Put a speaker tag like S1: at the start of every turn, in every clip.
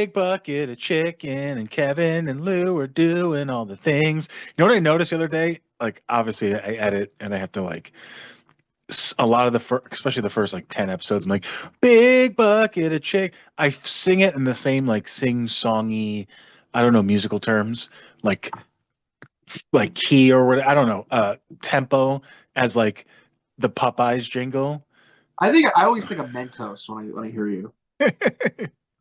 S1: big bucket of chicken, and Kevin and Lou are doing all the things. You know what I noticed the other day? Like, obviously, I edit and I have to like a lot of the especially the first like 10 episodes. I'm like, big bucket of chick. I sing it in the same like sing songy, I don't know musical terms, like key or what I don't know, tempo as like the Popeyes jingle.
S2: I always think of Mentos when I hear you.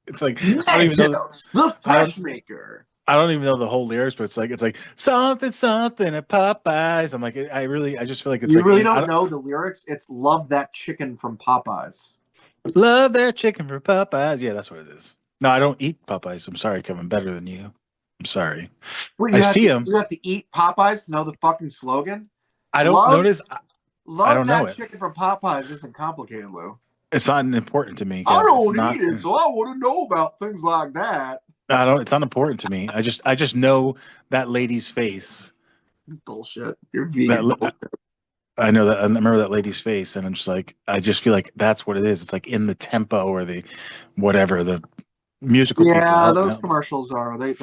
S1: It's like I don't even know.
S2: Mentos, the
S1: I don't.
S2: fresh maker.
S1: I don't even know the whole lyrics, but it's like something something at Popeyes. I'm like I just feel like it's
S2: You
S1: like
S2: really
S1: I
S2: don't
S1: don't
S2: know the lyrics? It's "Love That Chicken" from Popeyes.
S1: love that chicken from Popeyes. Yeah, that's what it is. No, I don't eat Popeyes. I'm sorry, Kevin. I'm better than you. I'm sorry.
S2: Wait,
S1: I see them.
S2: you have to eat Popeyes to know the fucking slogan?
S1: I don't
S2: Love
S1: notice. I
S2: Love
S1: don't know
S2: That
S1: it.
S2: Chicken from Popeyes isn't complicated, Lou.
S1: It's not important to me,
S2: I
S1: Kev. It's
S2: don't
S1: not.
S2: eat it, so I want to know about things like that.
S1: I don't. It's not important to me. I just know that lady's face.
S2: Bullshit. You're
S1: That
S2: vegan bullshit.
S1: I know that I remember that lady's face, and I'm just like I just feel like that's what it is. It's like in the tempo or the whatever the musical people
S2: Yeah,
S1: help me
S2: those
S1: out.
S2: commercials are they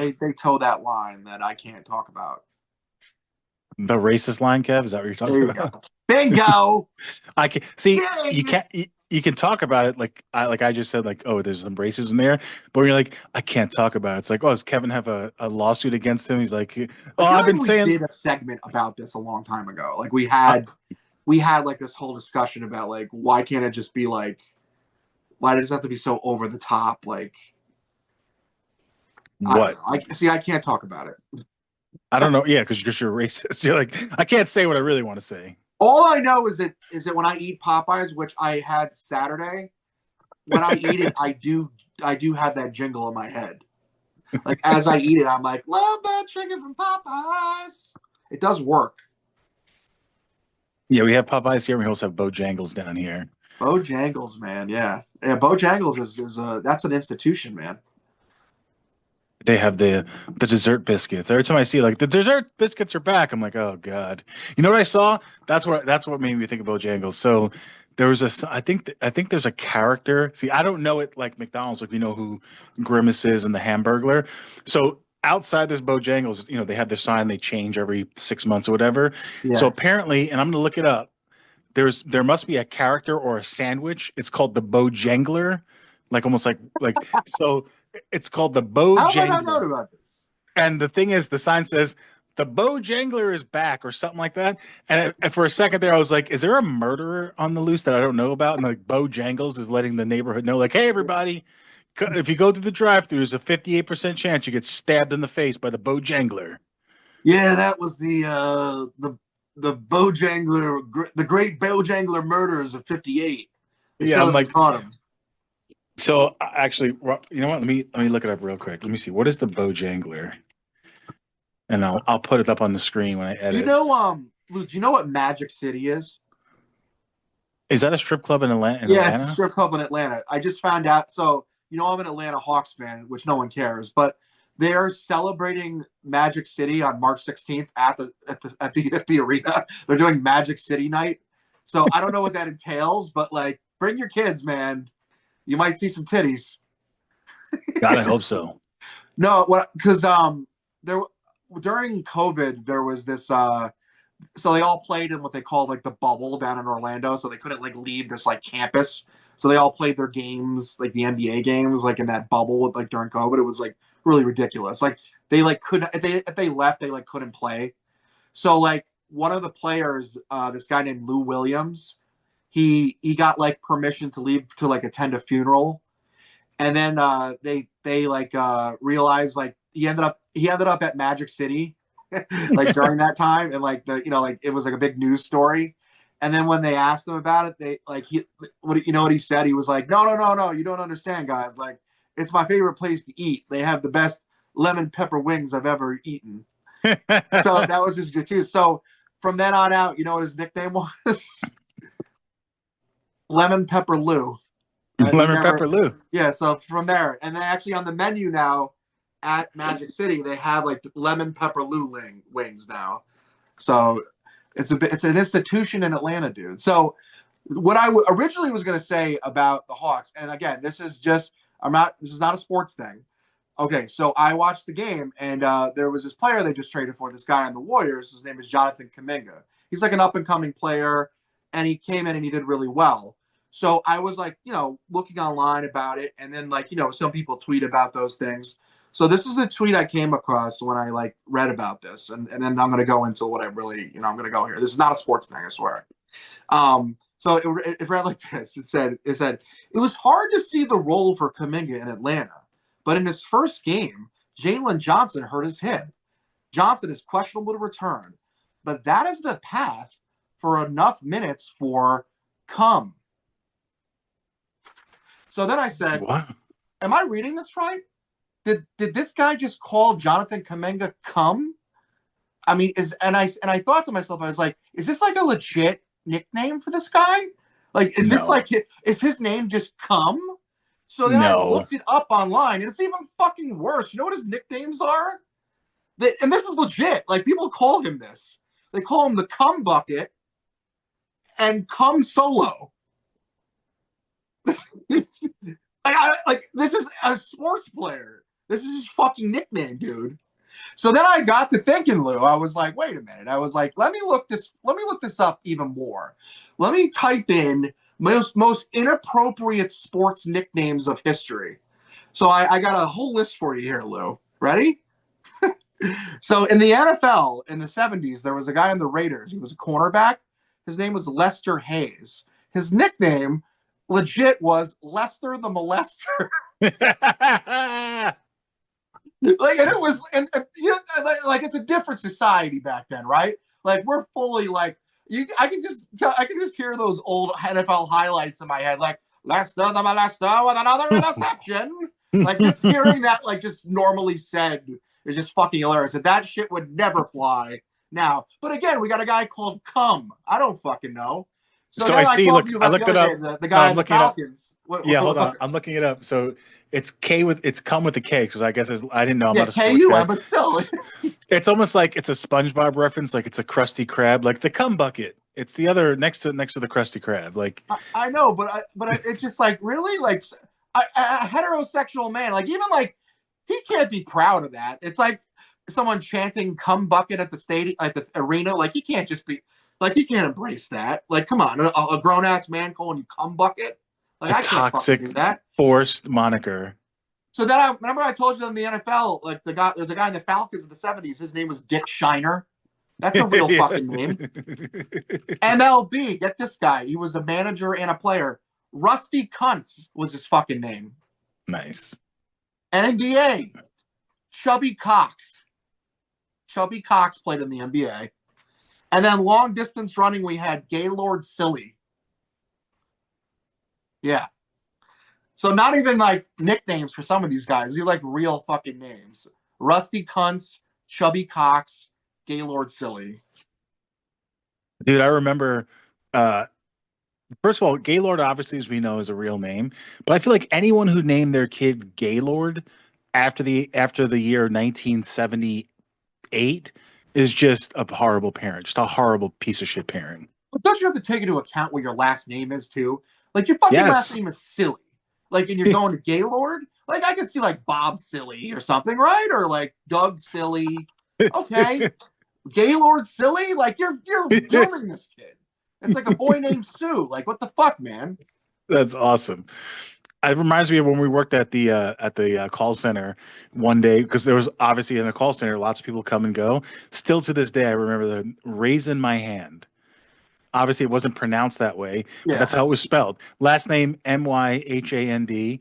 S2: toe that line that I can't talk about.
S1: The racist line, Kev, is that what you're
S2: There
S1: talking
S2: you go.
S1: about?
S2: Bingo.
S1: I can see you
S2: Ding.
S1: can't you can talk about it like I just said, like, oh, there's some racism there, but when you're like, I can't talk about it. It's like, oh, does Kevin have a lawsuit against him? He's like,
S2: I
S1: oh,
S2: feel
S1: I've
S2: like
S1: been
S2: we
S1: saying
S2: did a segment about this a long time ago. Like
S1: uh,
S2: we had like this whole discussion about like why can't it just be like why does it have to be so over the top? Like I don't
S1: what?
S2: know. I see. I can't talk about it.
S1: I don't know. Yeah, because you're racist. You're like, I can't say what I really want to say.
S2: All I know is that when I eat Popeyes, which I had Saturday, when I eat it, I do have that jingle in my head. Like as I eat it, I'm like, love that chicken from Popeyes. It does work.
S1: Yeah, we have Popeyes here. We also have Bojangles down here.
S2: Bojangles, man. Yeah. Yeah, Bojangles is that's an institution, man.
S1: They have the dessert biscuits. Every time I see like the dessert biscuits are back, I'm like, oh god. You know what I saw? That's what made me think of Bojangles. So there was I think there's a character. See, I don't know it like McDonald's, like we know who Grimace is and the Hamburglar. So outside this Bojangles, you know, they have their sign, they change every 6 months or whatever. So
S2: Yeah.
S1: apparently, and I'm gonna look it up, there must be a character or a sandwich. It's called the Bojangler, like almost like so. It's called the
S2: How have I not known
S1: Bojangler,
S2: about this?
S1: and the thing is, the sign says the Bojangler is back or something like that. And for a second there, I was like, is there a murderer on the loose that I don't know about? And like Bojangles is letting the neighborhood know, like, hey everybody, if you go to the drive-through, there's a 58% chance you get stabbed in the face by the Bojangler.
S2: Yeah, that was the Bojangler, the Great Bojangler Murders of '58. They
S1: Yeah,
S2: still
S1: I'm
S2: haven't
S1: like,
S2: caught him.
S1: so actually, you know what? Let me look it up real quick. Let me see. What is the Bojangler? And I'll put it up on the screen when I
S2: You
S1: edit.
S2: know, Lou, do you know what Magic City is?
S1: Is that a strip club in Atlanta? In
S2: Yeah, it's a
S1: Atlanta?
S2: strip club in Atlanta. I just found out. So, you know, I'm an Atlanta Hawks fan, which no one cares, but they are celebrating Magic City on March 16th at the arena. They're doing Magic City night. So I don't know what that entails, but like, bring your kids, man. You might see some titties.
S1: God, I hope so.
S2: No, what? Because there during COVID there was this so they all played in what they call like the bubble down in Orlando, so they couldn't like leave this like campus. So they all played their games, like the NBA games, like in that bubble with like during COVID. It was like really ridiculous. Like they like couldn't if they left, they like couldn't play. So like one of the players, this guy named Lou Williams, he got like permission to leave to like attend a funeral, and then they like realized like he ended up at Magic City like during that time, and like the like it was like a big news story. And then when they asked him about it, they like what you know what he said? He was like, no, you don't understand, guys. Like it's my favorite place to eat. They have the best lemon pepper wings I've ever eaten. So that was his too. So from then on out, you know what his nickname was? Lemon Pepper Lou. He
S1: Lemon
S2: never,
S1: pepper Lou.
S2: yeah. So from there, and then actually on the menu now at Magic City, they have like lemon pepper Lou wings now. So it's an institution in Atlanta, dude. So what I originally was going to say about the Hawks, and again, this is not a sports thing, Okay, so I watched the game, and there was this player they just traded for, this guy on the Warriors. His name is Jonathan Kuminga. He's like an up and coming player, and he came in and he did really well. So I was like, looking online about it, and then like, some people tweet about those things. So this is the tweet I came across when I like read about this, and then I'm gonna go into what I really, I'm gonna go here. This is not a sports thing, I swear. So it read like this. It said it was hard to see the role for Kuminga in Atlanta. But in his first game, Jalen Johnson hurt his hip. Johnson is questionable to return, but that is the path for enough minutes for come. So then I said,
S1: What?
S2: am I reading this right? Did this guy just call Jonathan Kuminga come? I mean, and I thought to myself, I was like, is this like a legit nickname for this guy? Like, is this
S1: No.
S2: like, is his name just come? So then I
S1: No.
S2: looked it up online, and it's even fucking worse. You know what his nicknames are? And this is legit. Like, people call him this. They call him the cum bucket and cum solo. like this is a sports player. This is his fucking nickname, dude. So then I got to thinking, Lou. I was like, wait a minute. I was like, let me look this up even more. Let me type in most inappropriate sports nicknames of history. So I got a whole list for you here, Lou. Ready? So in the NFL in the 70s, there was a guy in the Raiders. He was a cornerback. His name was lester Hayes. His nickname legit was Lester the Molester. Like, and it was, and like it's a different society back then, right? Like, we're fully like, I can just hear those old NFL highlights in my head, like Lester the Molester with another interception. Like, just hearing that, like, just normally said is just fucking hilarious. That shit would never fly now. But again, we got a guy called Cum. I don't fucking know. So
S1: So
S2: then
S1: I
S2: I
S1: see.
S2: told
S1: Look,
S2: you
S1: I
S2: about the
S1: looked it
S2: other
S1: up.
S2: day, the
S1: No,
S2: guy
S1: I'm
S2: on the
S1: looking it up.
S2: Falcons.
S1: Yeah, hold on. I'm looking it up. So it's it's come with a K because I guess I didn't know. I'm
S2: Yeah,
S1: not a sports guy.
S2: KUM, but still.
S1: It's almost like it's a SpongeBob reference, like it's a Krusty Krab, like the cum bucket. It's the other next to the Krusty Krab. Like
S2: I know, but it's just like, really, like a heterosexual man, like, even like, he can't be proud of that. It's like someone chanting "cum bucket" at the stadium, at the arena. Like, he can't just be like, he can't embrace that. Like, come on, a grown ass man calling you "cum bucket." Like,
S1: a
S2: I can't fucking
S1: toxic,
S2: do that.
S1: forced moniker.
S2: So then I remember I told you in the NFL, like, there's a guy in the Falcons in the 70s. His name was Dick Shiner. That's a real fucking name. MLB, get this guy. He was a manager and a player. Rusty Kuntz was his fucking name.
S1: Nice.
S2: NBA, Chubby Cox. Chubby Cox played in the NBA. And then long distance running, we had Gaylord Silly. Yeah. So not even like nicknames for some of these guys. These are like real fucking names. Rusty Kuntz, Chubby Cox, Gaylord Silly.
S1: Dude, I remember first of all, Gaylord obviously, as we know, is a real name. But I feel like anyone who named their kid Gaylord after the year 1978 is just a horrible parent, just a horrible piece of shit parent.
S2: But don't you have to take into account what your last name is too? Like, your fucking last
S1: Yes.
S2: name is Silly. Like, and you're going to Gaylord? Like, I could see like Bob Silly or something, right? Or like Doug Silly. Okay. Gaylord Silly? Like, you're dooming this kid. It's like a boy named Sue. Like, what the fuck, man?
S1: That's awesome. It reminds me of when we worked at the call center one day, because there was obviously in a call center lots of people come and go. Still to this day, I remember the raising my hand. Obviously, it wasn't pronounced that way, but
S2: Yeah.
S1: that's how it was spelled. Last name Myhand,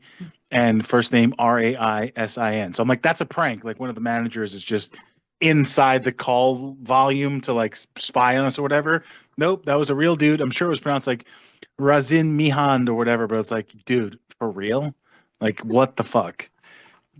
S1: and first name Raisin. So I'm like, that's a prank. Like, one of the managers is just inside the call volume to like spy on us or whatever. Nope, that was a real dude. I'm sure it was pronounced like Razin Mihand or whatever, but it's like, dude, for real? Like, what the fuck?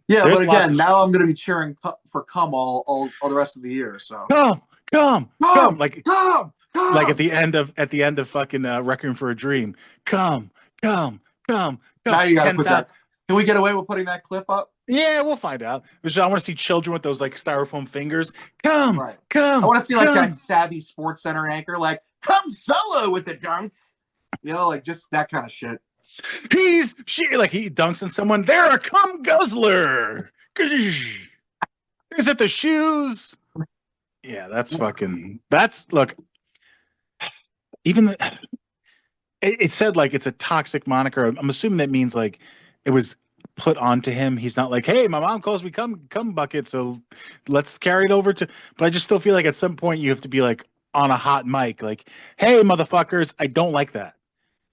S2: Yeah,
S1: There's
S2: but
S1: lots
S2: again,
S1: of
S2: now I'm going to be cheering for Cum all the rest of the year. So
S1: come, come,
S2: Cum,
S1: like
S2: Cum,
S1: like at
S2: Cum.
S1: the end of fucking Requiem for a Dream. Come, come, come,
S2: Now
S1: come.
S2: you got to put
S1: 10,000.
S2: that. Can we get away with putting that clip up?
S1: Yeah, we'll find out. Because I want to see children with those like styrofoam fingers. Come,
S2: Right. I
S1: come,
S2: want to see like that
S1: come.
S2: savvy Sports Center anchor, like, come solo with the dunk. You know, like, just that kind of shit.
S1: She like he dunks on someone. They're a cum guzzler. Is it the shoes? Yeah, that's fucking. That's look. Even it said like it's a toxic moniker. I'm assuming that means like it was put onto him. He's not like, hey, my mom calls me come bucket, so let's carry it over to. But I just still feel like at some point you have to be like on a hot mic, like, hey, motherfuckers, I don't like that.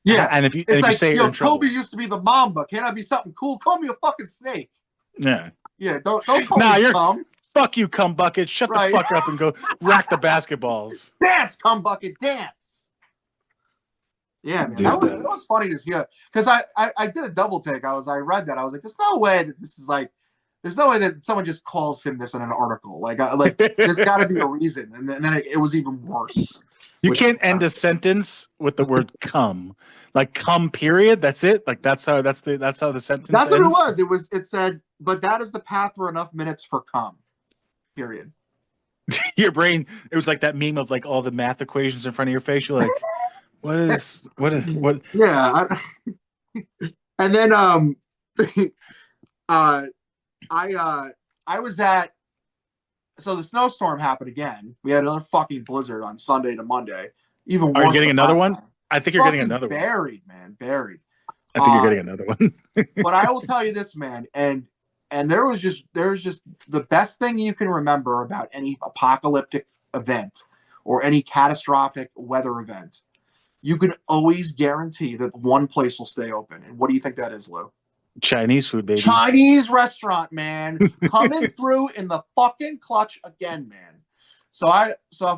S2: Yeah.
S1: And if you
S2: It's like,
S1: say it, you're in trouble.
S2: Kobe used to be the Mamba. Can't I be something cool? Call me a fucking snake.
S1: Yeah.
S2: Yeah, don't call
S1: Nah,
S2: me
S1: you're
S2: cum.
S1: fuck you, cum bucket. Shut
S2: Right.
S1: the fuck up and go rack the basketballs.
S2: Dance, cum bucket, dance. Yeah, man,
S1: Dude,
S2: that was funny to hear because I did a double take. I read that I was like, there's no way that this is like, there's no way that someone just calls him this in an article. Like there's got to be a reason, and then it was even worse.
S1: You can't end a sentence with the word "come," like "come." Period. That's it. Like that's how the sentence.
S2: That's what
S1: ends.
S2: it was. It said, but that is the path for enough minutes for cum. Period.
S1: Your brain. It was like that meme of like all the math equations in front of your face. You're like, what?
S2: Yeah. And then I was at. So the snowstorm happened again. We had another fucking blizzard on Sunday to Monday. Even worse.
S1: Are you getting another one? Time. I think you're getting another one.
S2: Buried, man. Buried.
S1: I think you're getting another one.
S2: But I will tell you this, man, and there was just the best thing you can remember about any apocalyptic event or any catastrophic weather event. You can always guarantee that one place will stay open. And what do you think that is, Lou?
S1: Chinese food, baby.
S2: Chinese restaurant, man. Coming through in the fucking clutch again, man. So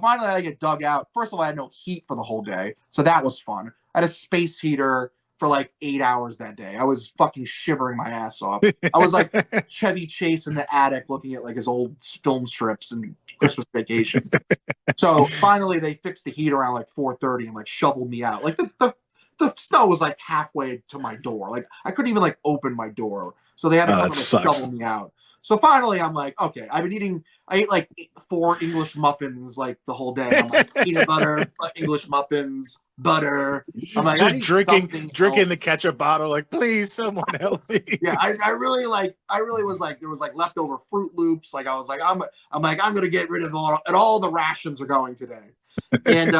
S2: finally I get dug out. First of all, I had no heat for the whole day. So that was fun. I had a space heater for like 8 hours that day. I was fucking shivering my ass off. I was like Chevy Chase in the attic looking at like his old film strips and Christmas Vacation. So finally they fixed the heat around like 4:30 and like shoveled me out. Like the snow was like halfway to my door. Like I couldn't even like open my door. So they had to come and shovel me out. So finally I'm like, okay, I ate like 4 English muffins like the whole day. I'm like peanut butter, English muffins, butter. I'm like,
S1: just drinking the ketchup bottle, like, please someone help me.
S2: Yeah, I really was like, there was like leftover Fruit Loops. Like I was like, I'm gonna get rid of all the rations are going today. And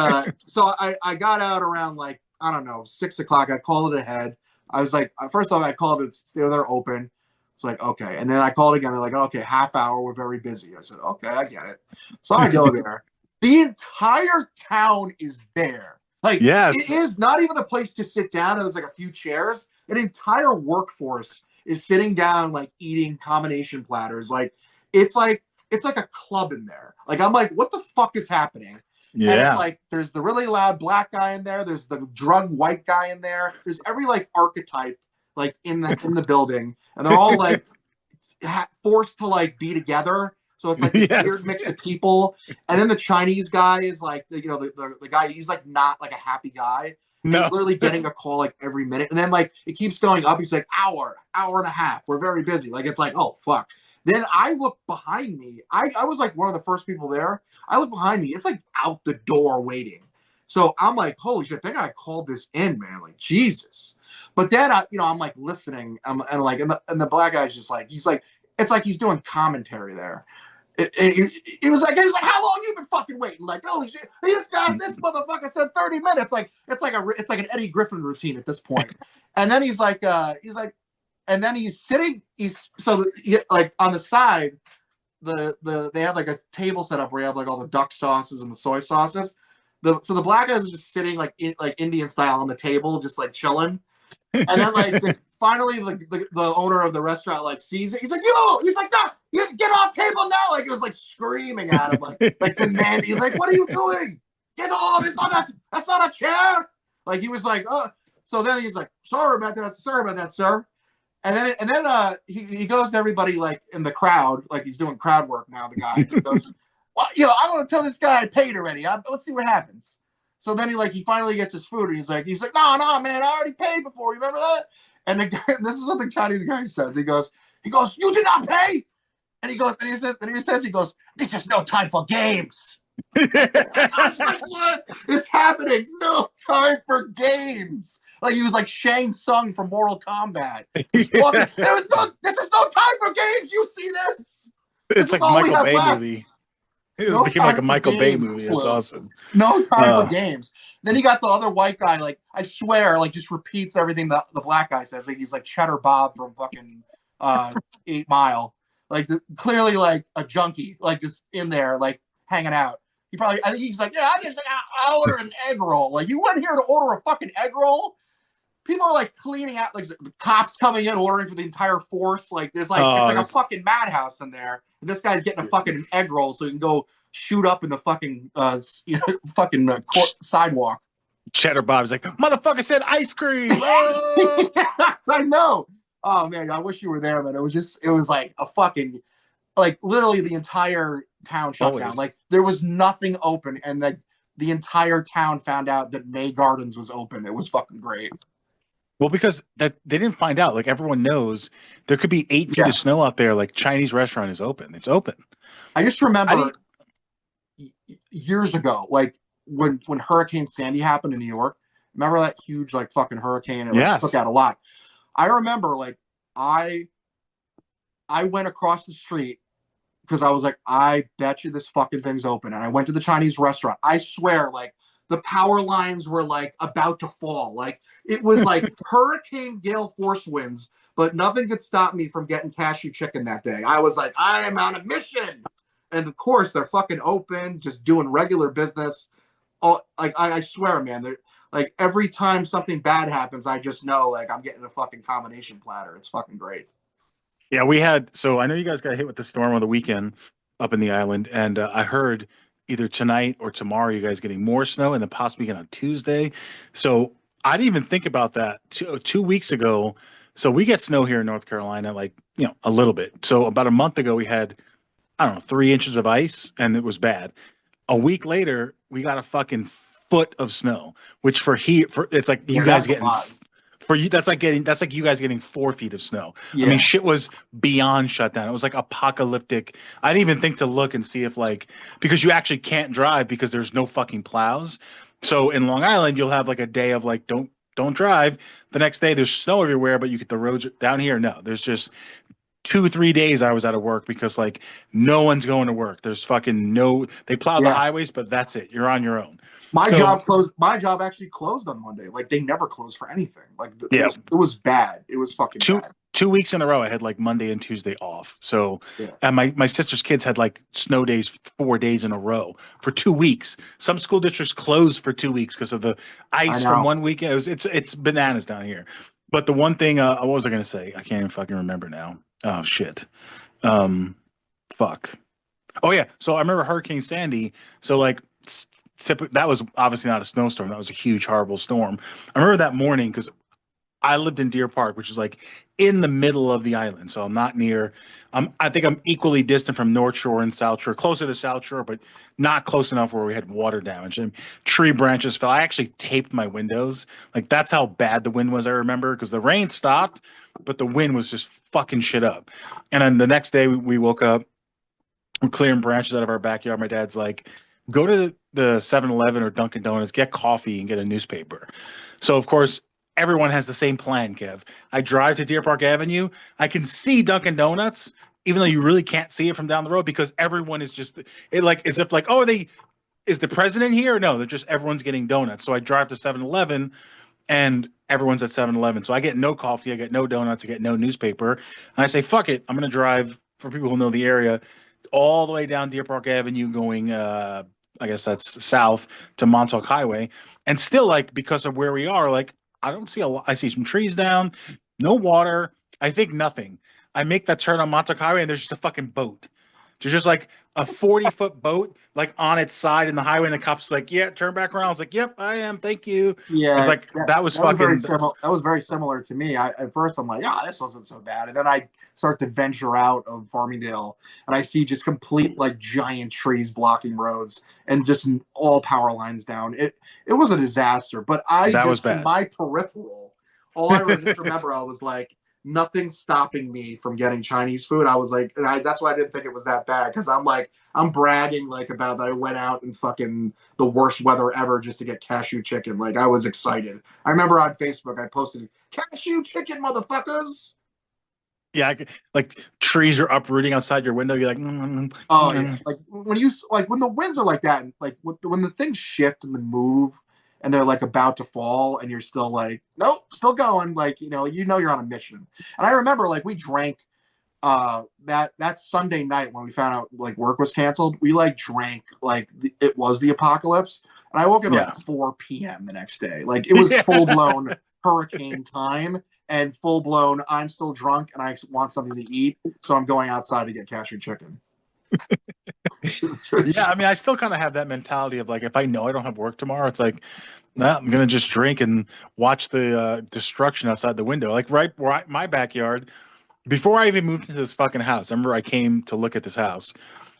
S2: so I got out around like, I don't know, 6 o'clock. I called it ahead. I was like, first off, I called it, they're open. It's like, okay. And then I called again. They're like, okay, half hour. We're very busy. I said, okay, I get it. So I go there. The entire town is there. Like, yes. It is not even a place to sit down. There's like a few chairs. An entire workforce is sitting down, like eating combination platters. Like, it's like a club in there. Like, I'm like, what the fuck is happening? Yeah. And it's like, there's the really loud black guy in there. There's the drug white guy in there. There's every like archetype like in the building, and they're all like forced to like be together. So it's like this weird mix of people. And then the Chinese guy is like, the guy, he's like not like a happy guy. No. He's literally getting a call like every minute. And then like it keeps going up. He's like, hour and a half. We're very busy. Like it's like, oh fuck. Then I look behind me. I was like one of the first people there. I look behind me. It's like out the door waiting. So I'm like, holy shit, I think I called this in, man. Like, Jesus. But then I'm like listening. And the black guy's just like, he's like, it's like he's doing commentary there. It was like, how long you been fucking waiting? Like, holy shit, this motherfucker said 30 minutes. Like, it's like an Eddie Griffin routine at this point. And then he's like, and then he's sitting. Like on the side, they have like a table set up where you have like all the duck sauces and the soy sauces. So the black guys are just sitting like Indian style on the table, just like chilling. And then like finally the owner of the restaurant like sees it. He's like, yo, he's like, no, you get off table now. Like it was like screaming at him, like demanding. He's like, what are you doing? Get off! That's not a chair. Like he was like, so then he's like, sorry about that, sir. And then he goes to everybody like in the crowd, like he's doing crowd work now. The guy he goes, well, I want to tell this guy I paid already. Let's see what happens. So then he finally gets his food and he's like, no, man, I already paid before. You remember that? And the guy, this is what the Chinese guy says. He goes, you did not pay. And he goes, this is no time for games. I was like, what is happening? No time for games. Like he was like Shang Tsung from Mortal Kombat. Just walking. This is no time for games. You see this? This
S1: It's
S2: is
S1: like
S2: all we
S1: Michael
S2: have
S1: Bay
S2: left.
S1: movie. It
S2: No
S1: became like
S2: time
S1: a
S2: for
S1: Michael Bay
S2: games,
S1: movie. That's
S2: Slim.
S1: awesome.
S2: No time for
S1: Uh,
S2: games. Then you got the other white guy, like I swear, like just repeats everything the black guy says. Like he's like Cheddar Bob from fucking uh 8 Mile. Like clearly like a junkie, like just in there, like hanging out. I think he's like, yeah, I just like I'll order an egg roll. Like you went here to order a fucking egg roll? People are like cleaning out, like the cops coming in ordering for the entire force. Like there's like it's
S1: oh,
S2: like a
S1: that's
S2: fucking madhouse in there. And this guy's getting a fucking egg roll so he can go shoot up in the fucking fucking sidewalk.
S1: Cheddar Bob's like, motherfucker said ice cream. Oh!
S2: Yes, I know. Oh man, I wish you were there, man. It was like a fucking like literally the entire town shut down.
S1: Always.
S2: Like there was nothing open, and the entire town found out that May Gardens was open. It was fucking great.
S1: Well, because that they didn't find out. Like everyone knows, there could be 8 feet
S2: Yeah,
S1: of snow out there. Like Chinese restaurant is open. It's open.
S2: I just
S1: I
S2: remember
S1: didn't.
S2: years ago, like when Hurricane Sandy happened in New York. Remember that huge like fucking hurricane? It like took
S1: Yes.
S2: out a lot. I remember like I I went across the street because I was like, I bet you this fucking thing's open. And I went to the Chinese restaurant. I swear, like the power lines were like about to fall. Like it was like hurricane gale force winds, but nothing could stop me from getting cashew chicken that day. I was like, I am on a mission. And of course, they're fucking open, just doing regular business. Oh, like I swear, man, they're like every time something bad happens, I just know like I'm getting a fucking combination platter. It's fucking great.
S1: Yeah, we had. So I know you guys got hit with the storm on the weekend up in the island, and I heard either tonight or tomorrow you guys getting more snow, and then possibly again on Tuesday. So I didn't even think about that 2 weeks ago. So we get snow here in North Carolina, like a little bit. So about a month ago, we had I don't know 3 inches of ice, and it was bad. A week later, we got a fucking foot of snow, which for it's like you
S2: Yeah,
S1: guys
S2: that's a
S1: getting
S2: lot.
S1: for you that's like you guys getting 4 feet of snow. I mean,
S2: Yeah,
S1: shit was beyond shut down. It was like apocalyptic. I didn't even think to look and see if like because you actually can't drive because there's no fucking plows. So in Long Island, you'll have like a day of like don't drive. The next day there's snow everywhere, but you get the roads down here. No, there's just 2 3 days I was out of work because like no one's going to work. There's fucking no. They plow the
S2: yeah.
S1: highways, but that's it. You're on your own.
S2: My
S1: So
S2: job closed. My job actually closed on Monday. Like they never closed for anything. Like
S1: yeah,
S2: it was bad. It was fucking
S1: two
S2: bad.
S1: 2 weeks in a row I had like Monday and Tuesday off. So
S2: Yeah,
S1: and my sister's kids had like snow days 4 days in a row for 2 weeks. Some school districts closed for 2 weeks because of the
S2: I
S1: ice from
S2: know.
S1: one weekend. It's bananas down here. But the one thing what was I gonna say? I can't even fucking remember now. Oh shit. Um, fuck. Oh yeah. So I remember Hurricane Sandy. So like that was obviously not a snowstorm. That was a huge, horrible storm. I remember that morning because I lived in Deer Park, which is like in the middle of the island. So I'm not near. I think I'm equally distant from North Shore and South Shore, closer to South Shore, but not close enough where we had water damage and tree branches fell. I actually taped my windows. Like that's how bad the wind was. I remember because the rain stopped, but the wind was just fucking shit up. And then the next day we woke up, we're clearing branches out of our backyard. My dad's like, go to the 7-Eleven or Dunkin' Donuts, get coffee and get a newspaper. So of course, everyone has the same plan, Kev. I drive to Deer Park Avenue. I can see Dunkin' Donuts, even though you really can't see it from down the road because everyone is just it like as if like, oh, they is the president here? No, they're just everyone's getting donuts. So I drive to 7-Eleven and everyone's at 7-Eleven. So I get no coffee, I get no donuts, I get no newspaper. And I say, fuck it, I'm gonna drive for people who know the area all the way down Deer Park Avenue going I guess that's south to Montauk Highway. And still like because of where we are, like I don't see a lot. I see some trees down, no water. I think nothing. I make that turn on Montauk Highway and there's just a fucking boat. There's just like a 40-foot boat like on its side in the highway, and the cops like, yeah, turn back around. I was like, yep, I am. Thank you. I was
S2: Yeah,
S1: like, that was
S2: that was very
S1: fucking
S2: similar. That was very similar to me. At first, I'm like, this wasn't so bad, and then I start to venture out of Farmingdale, and I see just complete like giant trees blocking roads and just all power lines down. It was a disaster. But I
S1: that was
S2: just in
S1: bad.
S2: my peripheral, all I just remember, I was like, nothing's stopping me from getting Chinese food. I was like, that's why I didn't think it was that bad, because I'm like, I'm bragging like about that I went out in fucking the worst weather ever just to get cashew chicken. Like I was excited. I remember on Facebook I posted cashew chicken, motherfuckers.
S1: Yeah, like trees are uprooting outside your window. You're like,
S2: Oh yeah, like when the winds are like that, and like when the things shift and then move, and they're like about to fall, and you're still like, nope, still going. Like you know you're on a mission. And I remember like we drank that Sunday night when we found out like work was canceled. We like drank like it was the apocalypse, and I woke up at
S1: yeah.
S2: like 4 p.m. the next day. Like it was full blown hurricane time. And full blown, I'm still drunk and I want something to eat, so I'm going outside to get cashew chicken.
S1: Yeah, I mean, I still kind of have that mentality of like, if I know I don't have work tomorrow, it's like, nah, I'm gonna just drink and watch the destruction outside the window. Like right my backyard. Before I even moved into this fucking house, I remember I came to look at this house.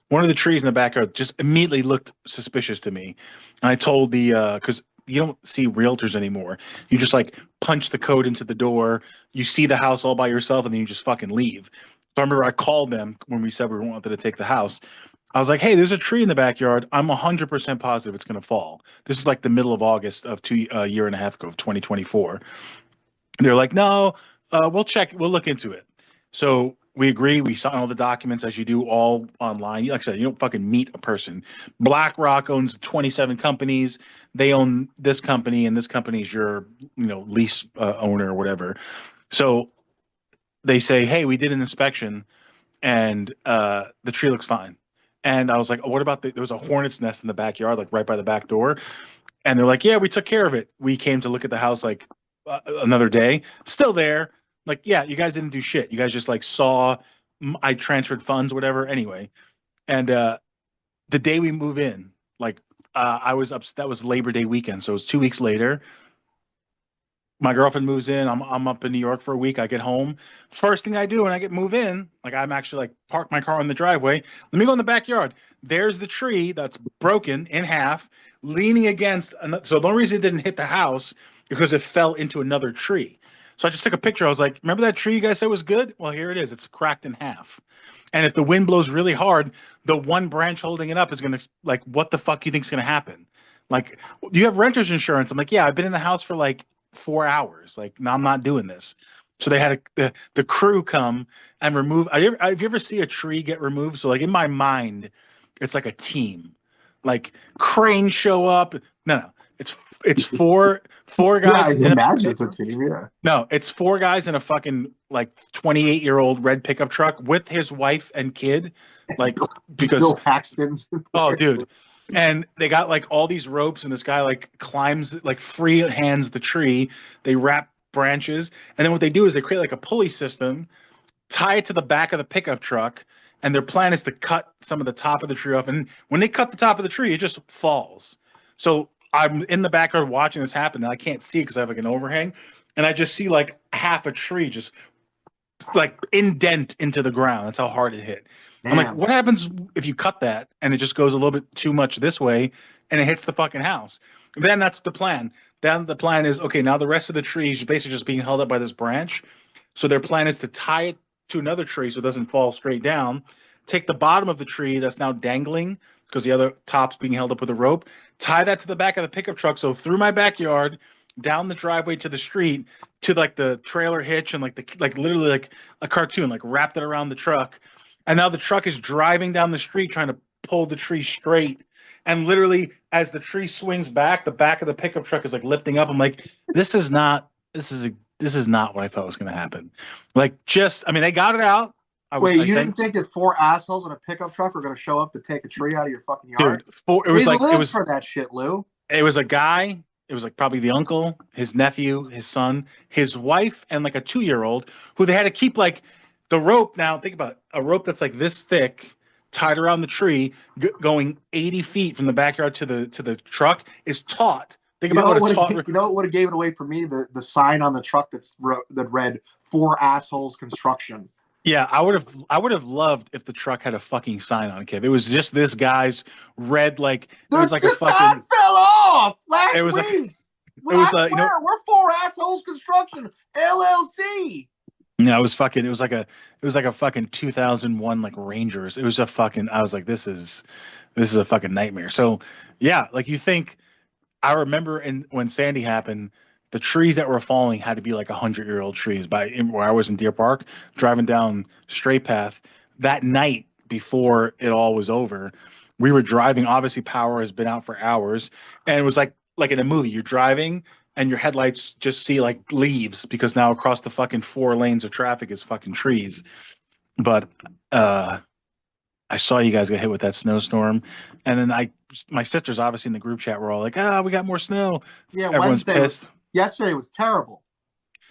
S1: One of the trees in the backyard just immediately looked suspicious to me, and I told the because you don't see realtors anymore. You just like punch the code into the door. You see the house all by yourself, and then you just fucking leave. So I remember I called them when we said we wanted to take the house. I was like, "Hey, there's a tree in the backyard. I'm 100% positive it's going to fall." This is like the middle of August of a year and a half ago, of 2024. They're like, "No, we'll check. We'll look into it." So we agree. We sign all the documents as you do all online. Like I said, you don't fucking meet a person. BlackRock owns 27 companies. They own this company, and this company is your, lease owner or whatever. So they say, "Hey, we did an inspection, and the tree looks fine." And I was like, "Oh, what about there was a hornet's nest in the backyard, like right by the back door?" And they're like, "Yeah, we took care of it. We came to look at the house like another day, still there." Like, yeah, you guys didn't do shit. You guys just like saw I transferred funds, whatever. Anyway, and the day we move in, like I was up. That was Labor Day weekend, so it was 2 weeks later. My girlfriend moves in. I'm up in New York for a week. I get home. First thing I do when I move in, like I'm actually like park my car in the driveway. Let me go in the backyard. There's the tree that's broken in half, leaning against. So the only reason it didn't hit the house because it fell into another tree. So I just took a picture. I was like, "Remember that tree you guys said was good? Well, here it is. It's cracked in half. And if the wind blows really hard, the one branch holding it up is gonna like, what the fuck you think's gonna happen? Like, do you have renter's insurance?" I'm like, "Yeah, I've been in the house for like 4 hours. Like, no, I'm not doing this." So they had the crew come and remove. Have you ever see a tree get removed? So like in my mind, it's like a team. Like cranes show up. No, it's four
S2: Yeah, I
S1: guys
S2: can
S1: in
S2: imagine
S1: a,
S2: it's a team. Yeah.
S1: no, it's four guys in a fucking like 28-year-old red pickup truck with his wife and kid. Like because
S2: Bill Paxton's.
S1: oh, dude. And they got like all these ropes, and this guy like climbs, like free hands the tree. They wrap branches, and then what they do is they create like a pulley system, tie it to the back of the pickup truck, and their plan is to cut some of the top of the tree off. And when they cut the top of the tree, it just falls. So I'm in the backyard watching this happen, and I can't see because I have like an overhang, and I just see like half a tree just like indent into the ground. That's how hard it hit. I'm like,
S2: Damn.
S1: what happens if you cut that and it just goes a little bit too much this way and it hits the fucking house? Then that's the plan. Then the plan is, okay, now the rest of the tree is basically just being held up by this branch. So their plan is to tie it to another tree so it doesn't fall straight down. Take the bottom of the tree that's now dangling because the other top's being held up with a rope. Tie that to the back of the pickup truck. So through my backyard, down the driveway to the street, to like the trailer hitch, and like literally like a cartoon, like wrapped it around the truck. And now the truck is driving down the street trying to pull the tree straight. And literally, as the tree swings back, the back of the pickup truck is like lifting up. I'm like, this is not what I thought was going to happen. Like, I mean, they got it out.
S2: Wait,
S1: I
S2: you
S1: think,
S2: didn't think that four assholes in a pickup truck were going to show up to take a tree out of your fucking yard?
S1: dude,
S2: They live for that shit, Lou.
S1: it was a guy. It was like probably the uncle, his nephew, his son, his wife, and like a 2-year-old who they had to keep like the rope. Now think about it, a rope that's like this thick, tied around the tree, going 80 feet from the backyard to the truck is taut. Think
S2: You
S1: about
S2: know
S1: what
S2: what
S1: a
S2: would
S1: taut.
S2: have, you know what would have gave it away for me? The sign on the truck that read "Four Assholes Construction."
S1: Yeah, I would have loved if the truck had a fucking sign on it, Kev. It was just this guy's red, like it was like a
S2: The
S1: fucking.
S2: sign fell off
S1: It
S2: last
S1: was
S2: week.
S1: it was
S2: I swear, we're Four Assholes Construction LLC.
S1: No, it was fucking. It was like a fucking 2001 like Rangers. It was a fucking. I was like, this is a fucking nightmare. So, yeah, like you think. I remember when Sandy happened, the trees that were falling had to be like 100-year-old trees. Where I was in Deer Park, driving down Straight Path that night before it all was over, we were driving. Obviously, power has been out for hours, and it was like in a movie. You're driving, and your headlights just see like leaves because now across the fucking 4 lanes of traffic is fucking trees. But uh, I saw you guys get hit with that snowstorm, and then my sisters obviously in the group chat were all like, "Ah, we got more snow."
S2: Yeah,
S1: Everyone's pissed.
S2: yesterday was terrible.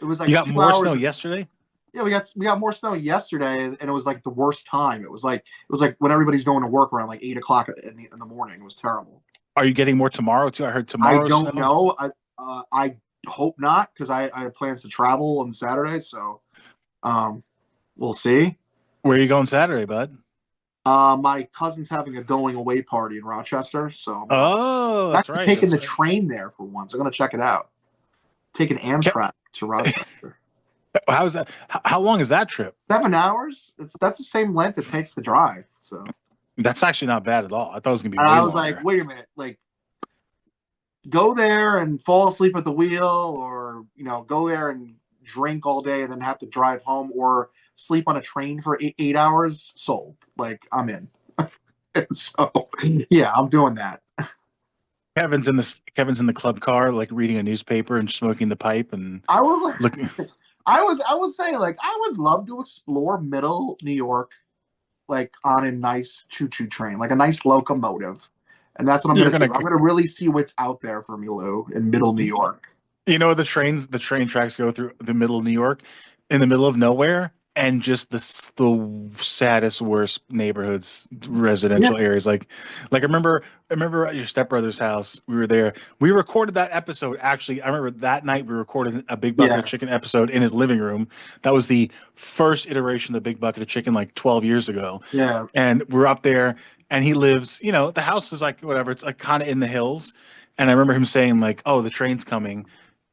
S2: It was
S1: You
S2: like
S1: got
S2: two
S1: more snow
S2: hours.
S1: yesterday?
S2: Yeah, we got more snow yesterday, and it was like the worst time. It was like when everybody's going to work around like 8 o'clock in the morning. It was terrible.
S1: Are you getting more tomorrow too? I heard
S2: I
S1: tomorrow's
S2: don't
S1: snow.
S2: know. I hope not because I have plans to travel on Saturday. So um, we'll see.
S1: Where are you going Saturday, bud?
S2: My cousin's having a going away party in Rochester, so
S1: Oh,
S2: I'm
S1: that's
S2: actually
S1: right.
S2: taking
S1: That's
S2: the
S1: right.
S2: train there for once. I'm gonna check it out. Taking
S1: Ke-
S2: Amtrak to Rochester.
S1: How's that? How long is that trip?
S2: 7 hours. That's the same length it takes to drive. So,
S1: That's actually not bad at all. I thought it was gonna be
S2: and
S1: way
S2: I was like,
S1: longer.
S2: wait a minute, like go there and fall asleep at the wheel, or go there and drink all day and then have to drive home, or sleep on a train for 8 hours. Sold. Like I'm in. So yeah, I'm doing that.
S1: Kevin's in the club car, like reading a newspaper and smoking the pipe and
S2: I was
S1: looking.
S2: I was saying like I would love to explore middle New York like on a nice choo-choo train, like a nice locomotive. And that's what I'm
S1: You're
S2: gonna
S1: gonna.
S2: do. I'm gonna really see what's out there for me, Lou, in middle New York.
S1: The train tracks go through the middle of New York, in the middle of nowhere, and just the saddest, worst neighborhoods,
S2: Yeah,
S1: residential areas. I remember at your stepbrother's house. We were there. We recorded that episode. Actually, I remember that night we recorded a Big Bucket
S2: yeah,
S1: of Chicken episode in his living room. That was the first iteration of the Big Bucket of Chicken, like 12 years ago.
S2: yeah.
S1: And we're up there, and he lives. The house is like whatever. It's like kind of in the hills. And I remember him saying like, "Oh, the train's coming."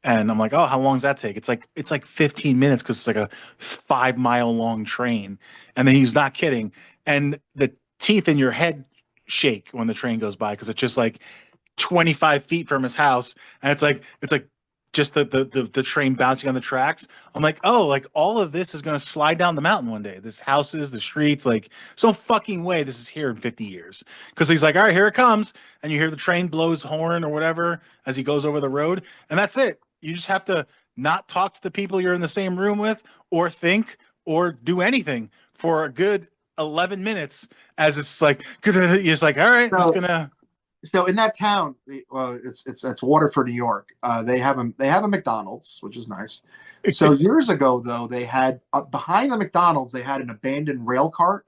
S1: And I'm like, oh, how long does that take? It's like 15 minutes because it's like a 5 mile long train. And then he's not kidding. And the teeth in your head shake when the train goes by because it's just like 25 feet from his house. And it's like just the train bouncing on the tracks. I'm like, oh, like all of this is gonna slide down the mountain one day. This houses, the streets, like so fucking way this is here in 50 years. Because he's like, all right, here it comes. And you hear the train blows horn or whatever as he goes over the road, and that's it. You just have to not talk to the people you're in the same room with, or think, or do anything for a good 11 minutes. As it's like, you're just like, all right, I'm just
S2: So,
S1: gonna.
S2: so in that town, well, it's Waterford, New York. They have a McDonald's, which is nice. So years ago, though, they had behind the McDonald's they had an abandoned rail cart,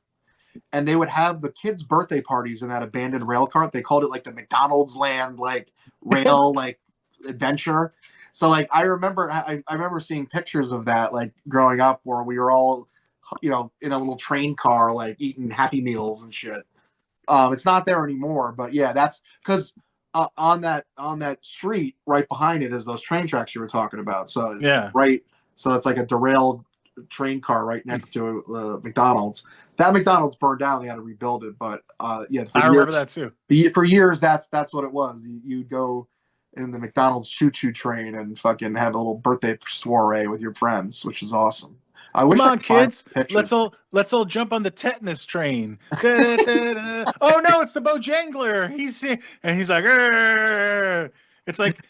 S2: and they would have the kids' birthday parties in that abandoned rail cart. They called it like the McDonald's Land like rail like adventure. So like I remember seeing pictures of that like growing up where we were all in a little train car like eating Happy Meals and shit. It's not there anymore, but yeah, that's because on that street right behind it is those train tracks you were talking about. So it's
S1: Yeah,
S2: right. So it's like a derailed train car right next to McDonald's. That McDonald's burned down. They had to rebuild it, but yeah, for
S1: I remember
S2: years,
S1: that too.
S2: for years, that's what it was. You'd go in the McDonald's choo-choo train and fucking have a little birthday soiree with your friends, which is awesome. I
S1: Come
S2: wish I
S1: on,
S2: could find
S1: kids.
S2: pictures.
S1: Let's all jump on the tetanus train. Da, da, da, da. Oh no, it's the Bojangler. He's like, "Arr." It's like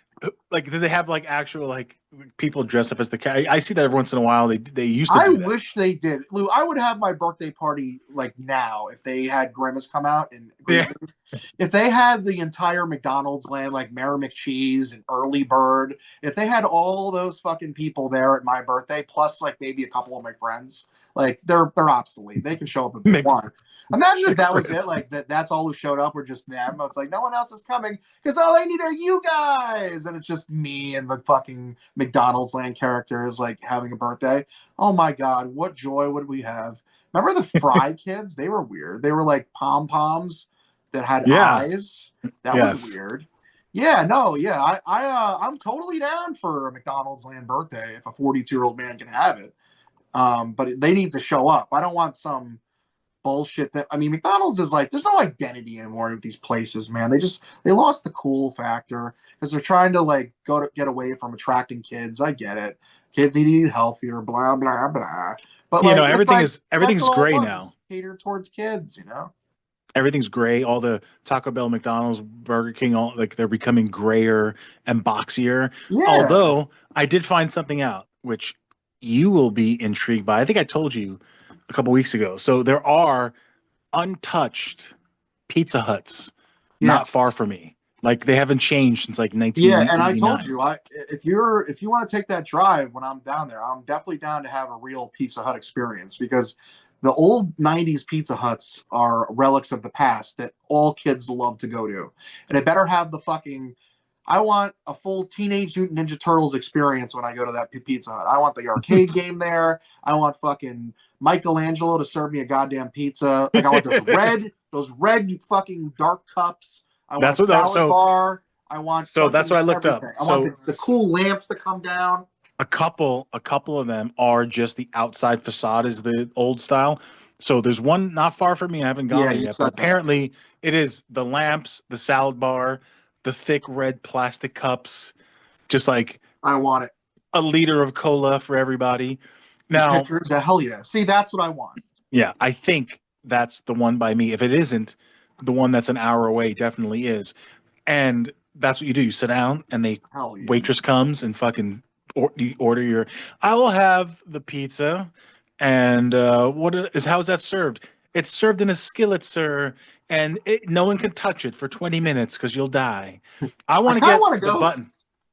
S1: did they have like actual like people dress up as the cat? I see that every once in a while. They used to
S2: I
S1: do that.
S2: wish they did. Lou, I would have my birthday party like now if they had Grimace come out and greet
S1: Yeah,
S2: me. If they had the entire McDonald's land, like Mary McCheese and Early Bird, if they had all those fucking people there at my birthday, plus like maybe a couple of my friends, like they're obsolete. They can show up if they
S1: Mc,
S2: want. Imagine if that was it.
S1: McChris.
S2: Like that's all who showed up were just them. It's like no one else is coming because all I need are you guys, and it's just me and the fucking McDonald's land characters like having a birthday. Oh my God, what joy would we have? Remember the Fry Kids? They were weird. They were like pom poms that had
S1: Yeah.
S2: eyes. That was
S1: Yes.
S2: weird. Yeah, no, yeah, I'm totally down for a McDonald's land birthday if a 42-year-old man can have it. But they need to show up. I don't want some bullshit that I mean McDonald's is like there's no identity anymore with these places, man. They lost the cool factor because they're trying to like get away from attracting kids. I get it. Kids need to eat healthier, blah blah blah. But like it's like that's
S1: everything's
S2: all it
S1: gray
S2: was. It's
S1: now.
S2: catered towards kids, you know?
S1: Everything's gray. All the Taco Bell, McDonald's, Burger King, all like they're becoming grayer and boxier.
S2: Yeah.
S1: Although I did find something out, which you will be intrigued by. I think I told you a couple weeks ago. So there are untouched Pizza Huts
S2: Yeah.
S1: not far from me. Like they haven't changed since like
S2: Yeah, and I told
S1: 1989.
S2: you, if you want to take that drive when I'm down there, I'm definitely down to have a real Pizza Hut experience because the old '90s Pizza Huts are relics of the past that all kids love to go to, and it better have the fucking. I want a full Teenage Mutant Ninja Turtles experience when I go to that Pizza Hut. I want the arcade game there. I want fucking Michelangelo to serve me a goddamn pizza. Like I want those red fucking dark cups. I want
S1: That's
S2: a
S1: what.
S2: salad bar. I want
S1: So that's
S2: fucking
S1: what I looked up.
S2: everything. I want the cool lamps that come down.
S1: A couple of them are just the outside facade is the old style. So there's one not far from me. I haven't gone
S2: Yeah,
S1: there
S2: you
S1: yet, but
S2: said that.
S1: apparently it is the lamps, the salad bar, the thick red plastic cups, just like
S2: I want it.
S1: a liter of cola for everybody.
S2: The
S1: Now,
S2: pictures, the hell yeah. See, that's what I want.
S1: yeah, I think that's the one by me. If it isn't, the one that's an hour away definitely is. And that's what you do. You sit down, and the
S2: Hell yeah.
S1: waitress comes and fucking you order your. I will have the pizza, and how's that served? It's served in a skillet, sir, and no one can touch it for 20 minutes because you'll die. I
S2: I
S1: want to
S2: kind of
S1: get
S2: want to
S1: the
S2: go.
S1: button.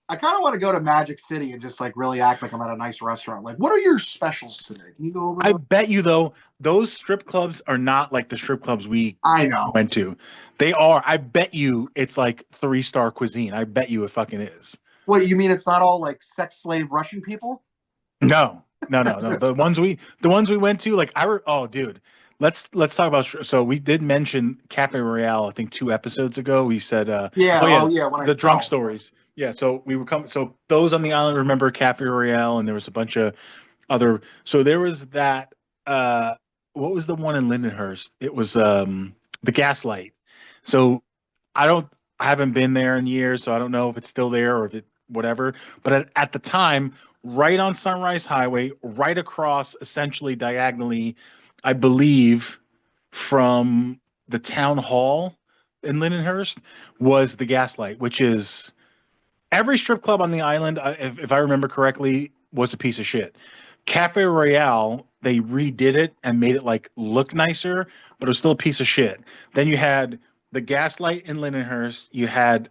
S2: I kind of want to go to Magic City and just like really act like I'm at a nice restaurant. Like, what are your specials today? Can you go over
S1: I
S2: those?
S1: bet you though, those strip clubs are not like the strip clubs we
S2: I know.
S1: went to. They are. I bet you it's like 3-star cuisine. I bet you it fucking is.
S2: What you mean? It's not all like sex slave Russian people?
S1: No, no, no, no. The ones we went to, like oh, dude. Let's talk about. So we did mention Cafe Royale. I think 2 episodes ago. We said,
S2: Yeah.
S1: oh yeah,
S2: Oh yeah. When I
S1: the drunk
S2: fell.
S1: stories. Yeah. So we were coming. So those on the island remember Cafe Royale, and there was a bunch of other. So there was that. Uh, what was the one in Lindenhurst? It was the Gaslight. So I don't. I haven't been there in years, so I don't know if it's still there or if it whatever. But at the time, right on Sunrise Highway, right across, essentially diagonally, I believe, from the town hall in Lindenhurst, was the Gaslight, which is every strip club on the island, if I remember correctly, was a piece of shit. Cafe Royale, they redid it and made it like look nicer, but it was still a piece of shit. Then you had the Gaslight in Lindenhurst. You had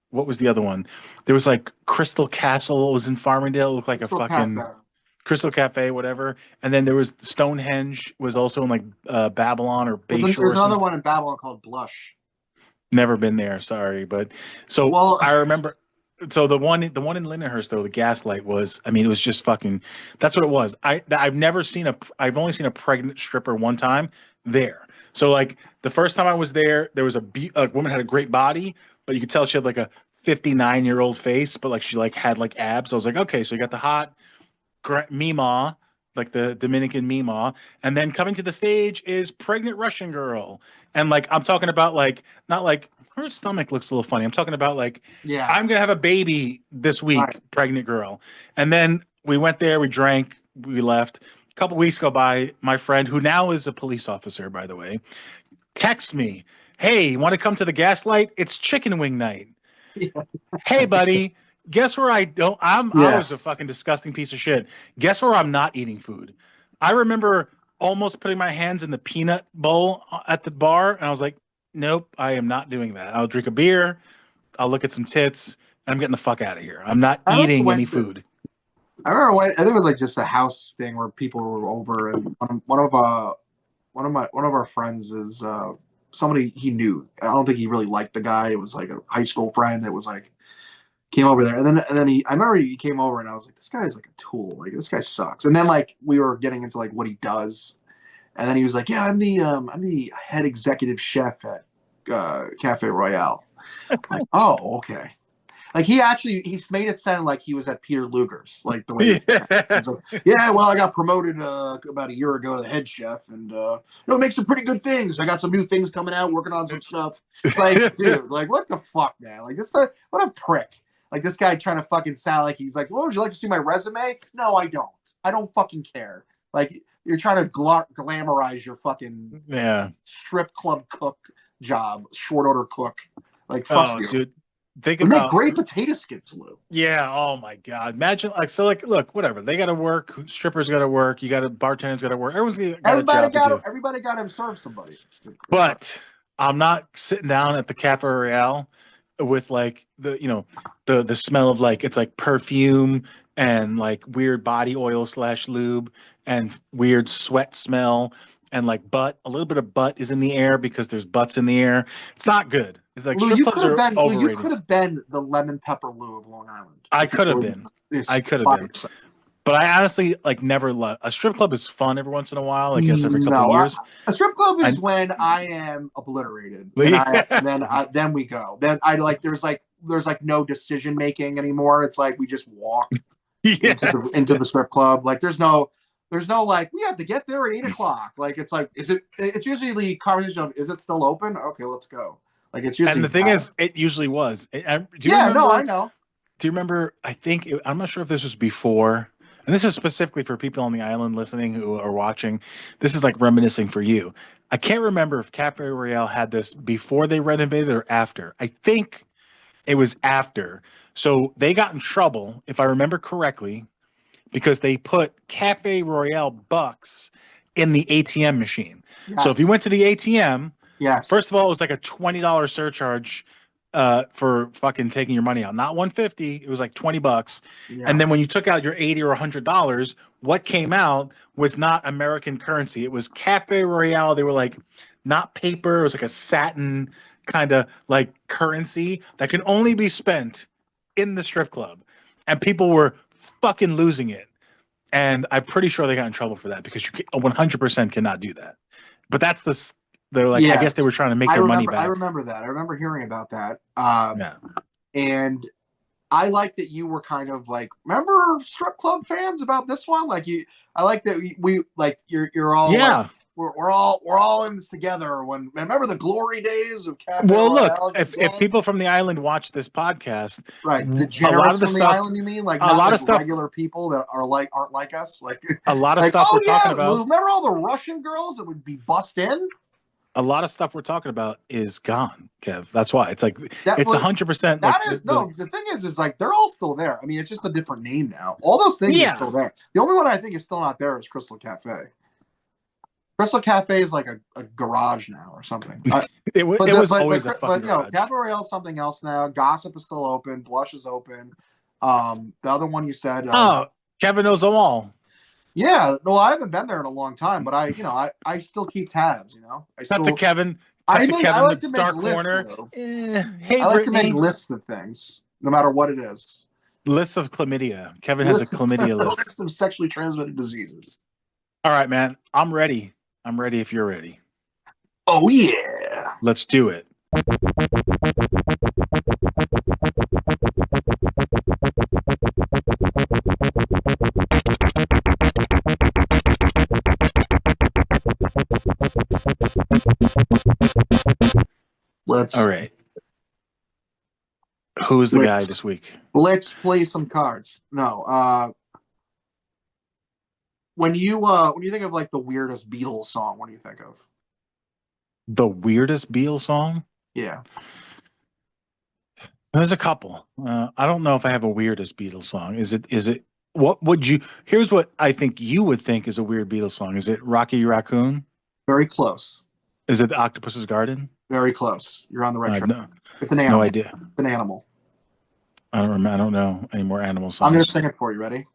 S1: what was the other one? There was like Crystal Castle was in Farmingdale. It looked like a
S2: Still past
S1: fucking
S2: that.
S1: Crystal Cafe, whatever. And then there was Stonehenge was also in like Babylon or
S2: Well,
S1: Bayshore
S2: there's
S1: or
S2: another
S1: something.
S2: one in Babylon called Blush.
S1: Never been there, sorry, but so
S2: Well,
S1: I remember. So the one in Lindenhurst though, the Gaslight was. I mean, it was just fucking. That's what it was. I've never seen a. I've only seen a pregnant stripper one time there. So like the first time I was there, there was a woman had a great body, but you could tell she had like a 59-year-old face, but like she like had like abs. I was like, okay, so you got the hot Mima, like the Dominican Mima, and then coming to the stage is pregnant Russian girl, and like I'm talking about like not like her stomach looks a little funny. I'm talking about like
S2: yeah.
S1: I'm gonna have a baby this
S2: Right.
S1: week, pregnant girl, and then we went there, we drank, we left. A couple weeks go by, my friend, who now is a police officer, by the way, texts me, "Hey, you want to come to the Gaslight? It's chicken wing night."
S2: Yeah.
S1: Hey, buddy, guess where I don't? I
S2: Yeah.
S1: was a fucking disgusting piece of shit. Guess where I'm not eating food? I remember almost putting my hands in the peanut bowl at the bar, and I was like, nope, I am not doing that. I'll drink a beer, I'll look at some tits, and I'm getting the fuck out of here. I'm not
S2: I remember
S1: eating any
S2: went to.
S1: food.
S2: I remember when I think it was like just a house thing where people were over, and one of our friends is somebody he knew. I don't think he really liked the guy. It was like a high school friend that was like came over there, and then I remember he came over, and I was like, this guy is like a tool. Like this guy sucks. And then like we were getting into like what he does, and then he was like, yeah, I'm the head executive chef at Cafe Royale. I'm like, oh, okay. Like he's made it sound like he was at Peter Luger's, like the way.
S1: Yeah.
S2: So, yeah, well, I got promoted about a year ago to the head chef, and make some pretty good things. I got some new things coming out, working on some stuff. It's like, dude, like what the fuck, man? Like this, what a prick. Like this guy trying to fucking sound like he's like, well, would you like to see my resume? No, I don't. I don't fucking care. Like you're trying to glamorize your fucking
S1: Yeah.
S2: strip club cook job, short order cook. Like fuck
S1: Oh,
S2: you.
S1: dude. Think
S2: We make
S1: about
S2: great potato skins, Lou.
S1: Yeah, oh my God. Imagine like look, whatever. They gotta work, strippers gotta work, you gotta bartenders gotta work, everyone's got a job to do.
S2: Everybody got to serve somebody.
S1: But I'm not sitting down at the Cafe Royale with like the smell of like it's like perfume and like weird body oil / lube and weird sweat smell and like a little bit of butt is in the air because there's butts in the air. It's not good. It's like
S2: Lou,
S1: strip clubs are
S2: Lou, you
S1: overrated.
S2: could have been the lemon pepper Lou of Long Island.
S1: I could have been. But I honestly like never love a strip club is fun every once in a while, I guess every couple of years.
S2: A strip club is when I am obliterated, and then we go. Then I like there's no decision making anymore. It's like we just walk into the strip club. Like there's no like we have to get there at 8:00. Like it's usually the conversation of is it still open? Okay, let's go. Like it's usually
S1: and the thing is it usually was.
S2: I know.
S1: Do you remember? I'm not sure if this was before, and this is specifically for people on the island listening who are watching. This is like reminiscing for you. I can't remember if Cafe Royale had this before they renovated or after. I think it was after. So they got in trouble, if I remember correctly, because they put Cafe Royale bucks in the ATM machine. Yes. So if you went to the ATM,
S2: yes,
S1: first of all, it was like a $20 surcharge for fucking taking your money out. Not $150, it was like $20. Yeah. And then when you took out your $80 or $100, what came out was not American currency. It was Cafe Royale. They were like not paper. It was like a satin kind of like currency that can only be spent in the strip club. And people were fucking losing it. And I'm pretty sure they got in trouble for that because you 100% cannot do that. But that's they're like, I guess they were trying to make their money back.
S2: I remember that. I remember hearing about that. And I like that you were kind of like, remember strip club fans about this one? Like I like that we like you're all like, we're all in this together. Remember the glory days of Cafe Royale?
S1: Look, if people from the island watch this podcast,
S2: right, degenerates from the island, you mean? Like not a lot of stuff, regular people that aren't like us, like
S1: a lot of stuff we're talking about.
S2: Remember all the Russian girls that would be bussed in?
S1: A lot of stuff we're talking about is gone, Kev. That's why it's like it's 100%.
S2: The thing is like they're all still there. I mean, it's just a different name now. All those things are still there. The only one I think is still not there is Crystal Cafe. Crystal Cafe is like a garage now or something.
S1: It was always a fucking garage.
S2: Cafe Royale is something else now. Gossip is still open. Blush is open. The other one you said.
S1: Kevin knows them all.
S2: Yeah, well, I haven't been there in a long time, but I still keep tabs.
S1: That's a Kevin.
S2: I like to make lists. I like to make lists of things, no matter what it is.
S1: Lists of chlamydia. Kevin has a chlamydia list.
S2: List of sexually transmitted diseases.
S1: All right, man. I'm ready. I'm ready if you're ready.
S2: Oh yeah.
S1: Let's do it. All right. Who's the guy this week?
S2: Let's play some cards. No. When you think of like the weirdest Beatles song, what do you think of?
S1: The weirdest Beatles song?
S2: Yeah.
S1: There's a couple. I don't know if I have a weirdest Beatles song. Is it what would you here's what I think you would think is a weird Beatles song. Is it Rocky Raccoon?
S2: Very close.
S1: Is it Octopus's Garden?
S2: Very close. You're on the right track.
S1: No.
S2: It's an animal.
S1: No idea.
S2: It's an animal.
S1: I don't know any more animal songs.
S2: I'm gonna sing it for you. Ready?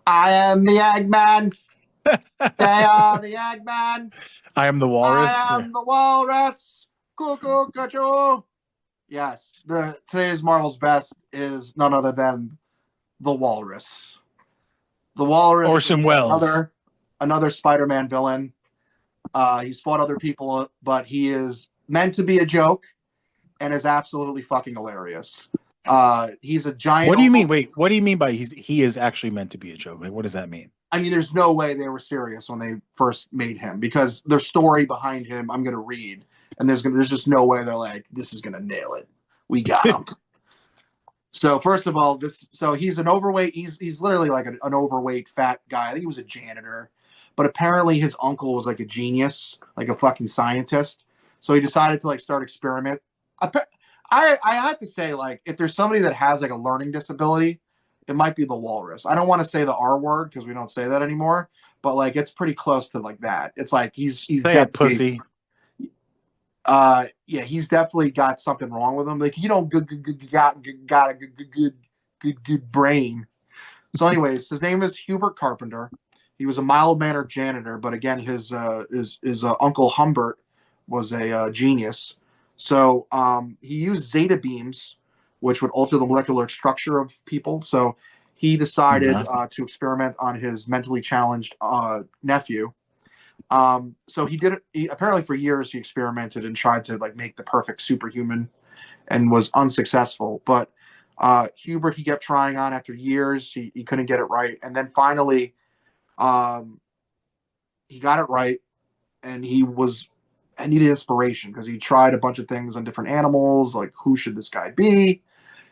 S2: I am the Eggman. They are the Eggman.
S1: I am the Walrus.
S2: I am the Walrus. Cuckoo. Yes. Today's Marvel's Best is none other than the Walrus. The Walrus.
S1: Orson Welles.
S2: Another Spider-Man villain. He's fought other people, but he is meant to be a joke and is absolutely fucking hilarious. He's a giant.
S1: What do you mean? Wait, what do you mean by he is actually meant to be a joke? Like, what does that mean?
S2: I mean, there's no way they were serious when they first made him because their story behind him, I'm gonna read, and there's just no way they're like, this is gonna nail it. We got him. So first of all, so he's an overweight. He's literally like an overweight fat guy. I think he was a janitor, but apparently his uncle was like a genius, like a fucking scientist. So he decided to like start experiment. I have to say, like, if there's somebody that has like a learning disability, it might be the walrus. I don't want to say the R word because we don't say that anymore, but like it's pretty close to like that. It's like he's
S1: Say it, pussy.
S2: Yeah, he's definitely got something wrong with him. Like you don't got a good brain. So, anyways, his name is Hubert Carpenter. He was a mild-mannered janitor, but again, his uncle Humbert was a genius. So he used zeta beams, which would alter the molecular structure of people. So he decided to experiment on his mentally challenged nephew. So he did it. Apparently, for years, he experimented and tried to like make the perfect superhuman, and was unsuccessful. But Hubert, he kept trying on after years. He couldn't get it right, and then finally, he got it right, and I needed inspiration because he tried a bunch of things on different animals, like who should this guy be,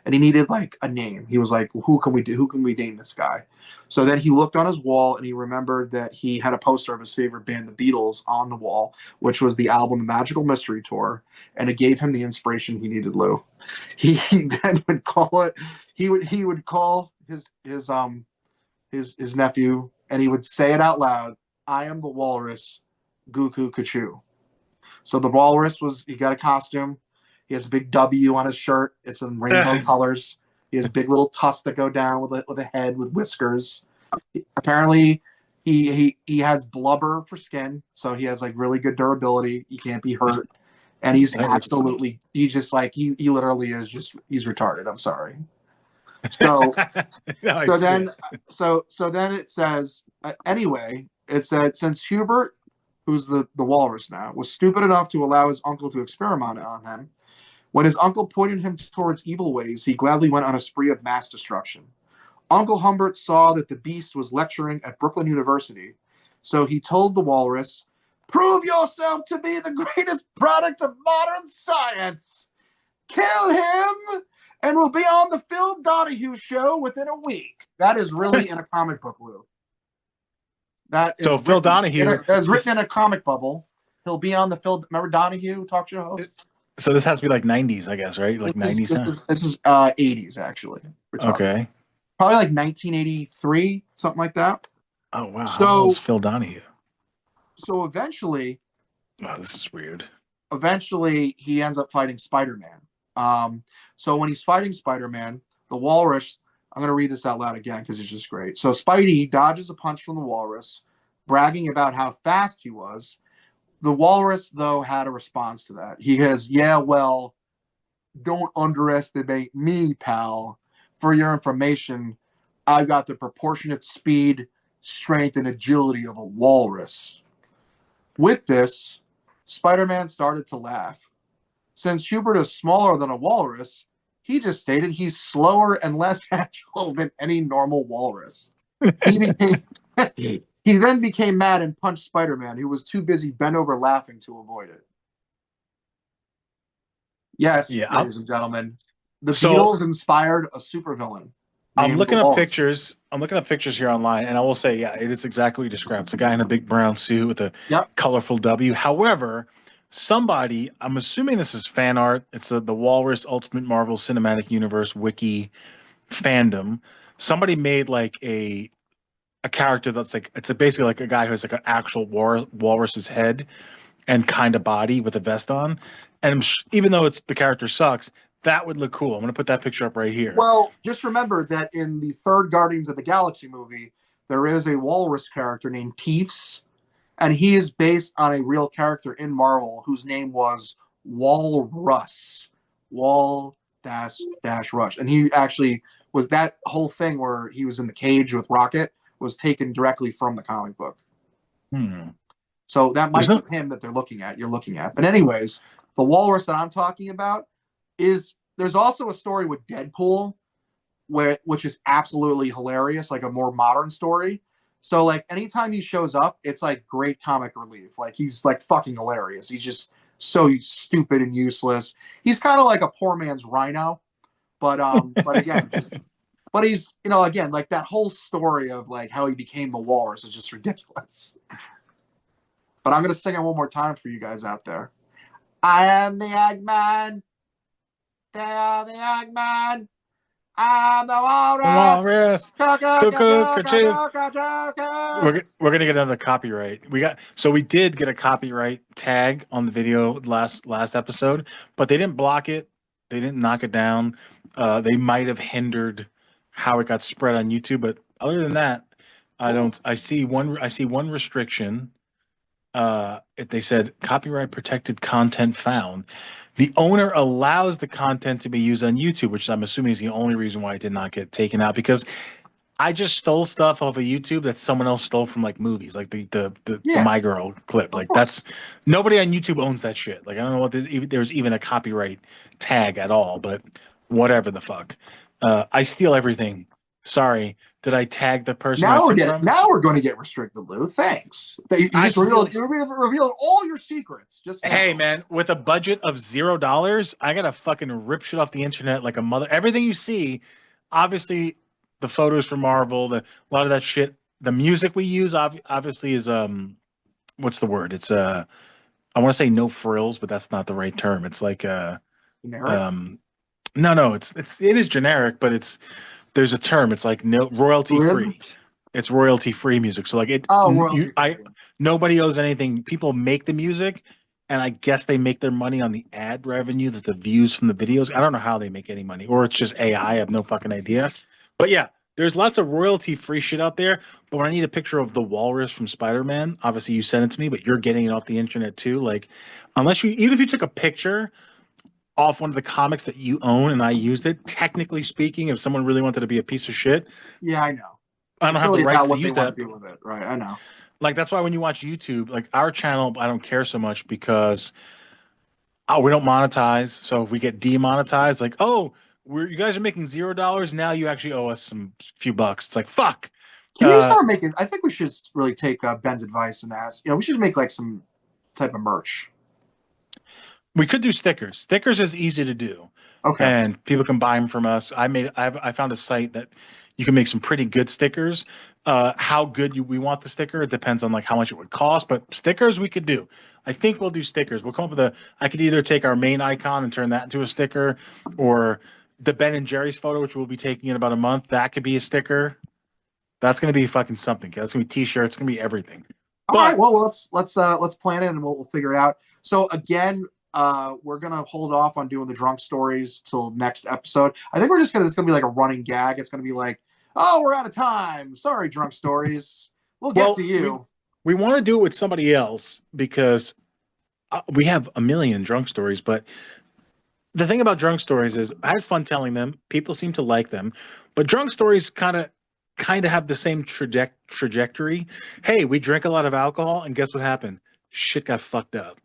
S2: and he needed like a name. He was like, who can we name this guy? So then he looked on his wall and he remembered that he had a poster of his favorite band, the Beatles, on the wall, which was the album Magical Mystery Tour, and it gave him the inspiration he needed. Lou, he then would call it. He would call his nephew, and he would say it out loud. I am the walrus, Guku Kachu. So the walrus he got a costume. He has a big W on his shirt. It's in rainbow colors. He has big little tusks that go down with a head with whiskers. Apparently, he has blubber for skin, so he has like really good durability. He can't be hurt, and he's just like he literally is he's retarded. I'm sorry. So then it says anyway. It said since Hubert, who's the walrus now, was stupid enough to allow his uncle to experiment on him. When his uncle pointed him towards evil ways, he gladly went on a spree of mass destruction. Uncle Humbert saw that the beast was lecturing at Brooklyn University, so he told the walrus, "Prove yourself to be the greatest product of modern science. Kill him, and we'll be on the Phil Donahue show within a week." That is really in a comic book, Lou. That is
S1: Phil Donahue
S2: is written in a comic bubble. He'll be on the Phil. Remember Donahue, talk show host?
S1: So this has to be like 90s, I guess, right? Like 90s.
S2: This is 80s actually.
S1: Okay.
S2: Probably like 1983, something like that.
S1: Oh wow. So Phil Donahue.
S2: So eventually,
S1: wow, this is weird.
S2: Eventually, he ends up fighting Spider-Man. So when he's fighting Spider-Man, the Walrus. I'm going to read this out loud again because it's just great. So Spidey dodges a punch from the Walrus, bragging about how fast he was. The Walrus, though, had a response to that. He has, yeah, well, don't underestimate me, pal. For your information, I've got the proportionate speed, strength, and agility of a walrus. With this, Spider-Man started to laugh. Since Hubert is smaller than a walrus, he just stated he's slower and less agile than any normal walrus. He then became mad and punched Spider-Man, who was too busy bent over laughing to avoid it. Yes, ladies and gentlemen, the Beatles inspired a supervillain.
S1: I'm looking up pictures. I'm looking up pictures here online, and I will say, yeah, it is exactly what you described. It's a guy in a big brown suit with a colorful W. However, somebody, I'm assuming this is fan art. It's the Walrus Ultimate Marvel Cinematic Universe wiki fandom. Somebody made like a character that's like basically like a guy who has like an actual walrus's head and kind of body with a vest on. And even though the character sucks, that would look cool. I'm going to put that picture up right here.
S2: Well, just remember that in the third Guardians of the Galaxy movie, there is a walrus character named Peeves, and he is based on a real character in Marvel whose name was Walrus. Wall-Rush. And he actually was that whole thing where he was in the cage with Rocket was taken directly from the comic book. So that might be him that you're looking at. But anyways, the walrus that I'm talking about is there's also a story with Deadpool which is absolutely hilarious, like a more modern story. So like anytime he shows up, it's like great comic relief. Like he's like fucking hilarious. He's just so stupid and useless. He's kind of like a poor man's Rhino, but again, just but he's again like that whole story of like how he became the Walrus is just ridiculous. But I'm gonna sing it one more time for you guys out there. I am the Eggman. They are the Eggman. I'm the
S1: Walrus.
S2: Walrus.
S1: We're gonna get another copyright. We did get a copyright tag on the video last episode, but they didn't block it. They didn't knock it down. They might have hindered how it got spread on YouTube, but other than that, I don't. I see one restriction. They said copyright protected content found. The owner allows the content to be used on YouTube, which I'm assuming is the only reason why it did not get taken out, because I just stole stuff off of YouTube that someone else stole from like movies, like the My Girl clip. Like that's nobody on YouTube owns that shit. Like I don't know what there's even a copyright tag at all, but whatever the fuck. I steal everything. Sorry. Did I tag the person?
S2: Now we're going to get restricted, Lou. Thanks. You just revealed all your secrets. Just now.
S1: Hey man, with a budget of $0, I gotta fucking rip shit off the internet like a mother. Everything you see, obviously, the photos from Marvel, a lot of that shit. The music we use, obviously, is what's the word? It's I want to say no frills, but that's not the right term. It's like
S2: generic.
S1: No, it is generic, but there's a term. It's like no royalty free. It's royalty free music. So like nobody owes anything. People make the music, and I guess they make their money on the ad revenue, the views from the videos. I don't know how they make any money, or it's just AI. I have no fucking idea. But yeah, there's lots of royalty free shit out there. But when I need a picture of the Walrus from Spider-Man, obviously you sent it to me, but you're getting it off the internet too. Like even if you took a picture off one of the comics that you own and I used it, technically speaking, if someone really wanted to be a piece of shit,
S2: yeah, I know.
S1: I don't have the rights to use that.
S2: Do with it. Right, I know.
S1: Like that's why when you watch YouTube, like our channel, I don't care so much because we don't monetize. So if we get demonetized, like you guys are making $0 now, you actually owe us some few bucks. It's like fuck.
S2: Can you start making? I think we should really take Ben's advice and ask. We should make like some type of merch.
S1: We could do stickers. Stickers is easy to do.
S2: Okay.
S1: And people can buy them from us. I found a site that you can make some pretty good stickers. How good we want the sticker, it depends on like how much it would cost. But stickers we could do. I think we'll do stickers. We'll come up with I could either take our main icon and turn that into a sticker, or the Ben and Jerry's photo, which we'll be taking in about a month. That could be a sticker. That's gonna be fucking something. That's gonna be t-shirts. It's gonna be everything.
S2: All right. Well, let's plan it and we'll figure it out. So again, we're gonna hold off on doing the drunk stories till next episode. I think it's gonna be like a running gag. It's gonna be like, oh, we're out of time. Sorry, drunk stories. We'll get to you.
S1: We want to do it with somebody else because we have a million drunk stories. But the thing about drunk stories is I had fun telling them. People seem to like them, but drunk stories kind of have the same trajectory. Hey, we drank a lot of alcohol, and guess what happened? Shit got fucked up.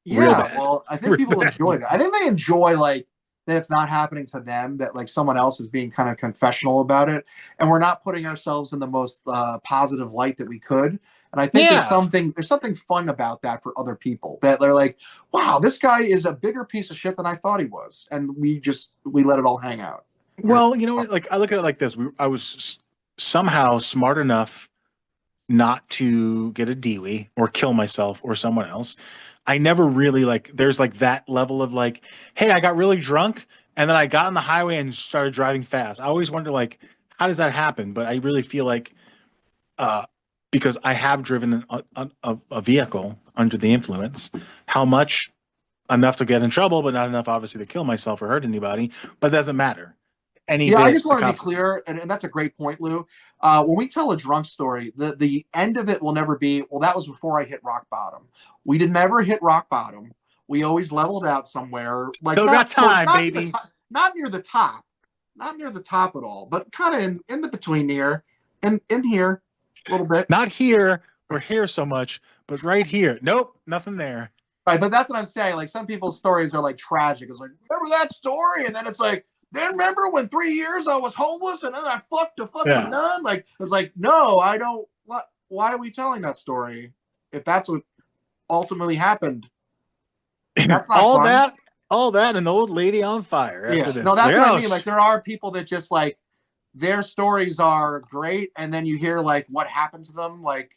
S2: Yeah, well, I think people enjoy that. I think they enjoy like that it's not happening to them, that like someone else is being kind of confessional about it, and we're not putting ourselves in the most positive light that we could. And I think there's something fun about that for other people, that they're like, wow, this guy is a bigger piece of shit than I thought he was, and we let it all hang out.
S1: Well, like I look at it like this: I was somehow smart enough not to get a DWI or kill myself or someone else. I never really there's like that level of like, hey, I got really drunk and then I got on the highway and started driving fast. I always wonder like, how does that happen? But I really feel like, because I have driven a vehicle under the influence, how much? Enough to get in trouble, but not enough obviously to kill myself or hurt anybody, but it doesn't matter.
S2: I just want to be clear, and that's a great point, Lou. When we tell a drunk story, the end of it will never be, well, that was before I hit rock bottom. We did never hit rock bottom. We always leveled out somewhere. Like
S1: still got time, baby.
S2: Not near the top. Not near the top at all, but kind of in the between here, in here, a little bit.
S1: Not here or here so much, but right here. Nope, nothing there.
S2: Right, but that's what I'm saying. Like some people's stories are like tragic. It's like, remember that story? And then it's like, then remember when 3 years I was homeless and then I fucked a fucking nun? Like it's like, no, I don't. Why are we telling that story if that's what ultimately happened? That's not
S1: all
S2: fun.
S1: that, all that, an old lady on fire after this.
S2: No, that's
S1: like,
S2: what I mean. Like there are people that just like their stories are great, and then you hear like what happened to them, like,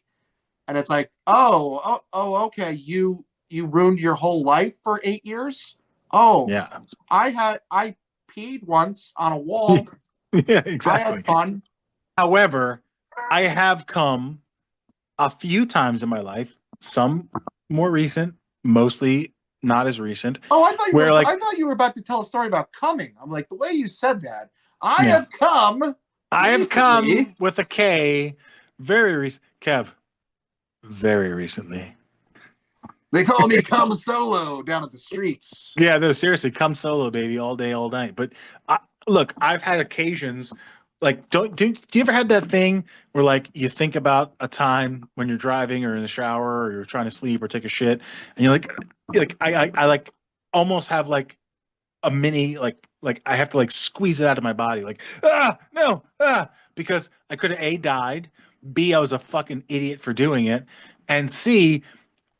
S2: and it's like, okay, you ruined your whole life for 8 years. Oh,
S1: yeah,
S2: I peed once on a wall.
S1: yeah,
S2: I had
S1: exactly.
S2: fun.
S1: However, I have come a few times in my life, some more recent, mostly not as recent,
S2: Oh,
S1: where like
S2: I thought you were about to tell a story about coming. I'm like, the way you said that, I
S1: yeah,
S2: have come
S1: I have
S2: recently.
S1: come with a K, very recent, Kev, very recently.
S2: They call me come solo down at the streets.
S1: Yeah, no, seriously, come solo, baby, all day, all night. But look, I've had occasions like do you ever have that thing where like you think about a time when you're driving or in the shower or you're trying to sleep or take a shit and I like almost have like a mini like I have to like squeeze it out of my body like no because I could have A died, B I was a fucking idiot for doing it, and C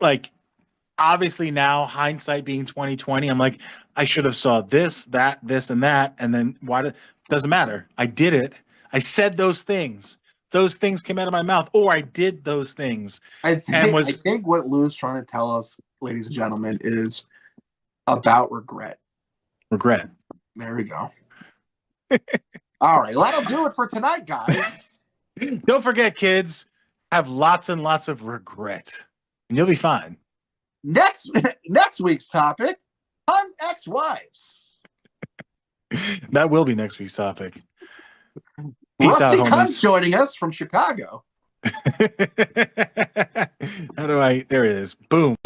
S1: like obviously now hindsight being 2020, I'm like, I should have saw this, that, this, and that, and then why did doesn't matter. I did it. I said those things. Those things came out of my mouth, or I did those things and
S2: I
S1: was
S2: think what Lou's trying to tell us, ladies and gentlemen, is about regret.
S1: regret.
S2: There we go. All right, that'll do it for tonight, guys.
S1: Don't forget, kids, have lots and lots of regret, and you'll be fine.
S2: Next week's topic: fun ex-wives.
S1: That will be next week's topic. Peace out,
S2: Rusty Cunn's
S1: homies.
S2: joining us from Chicago.
S1: How do I? There it is. Boom.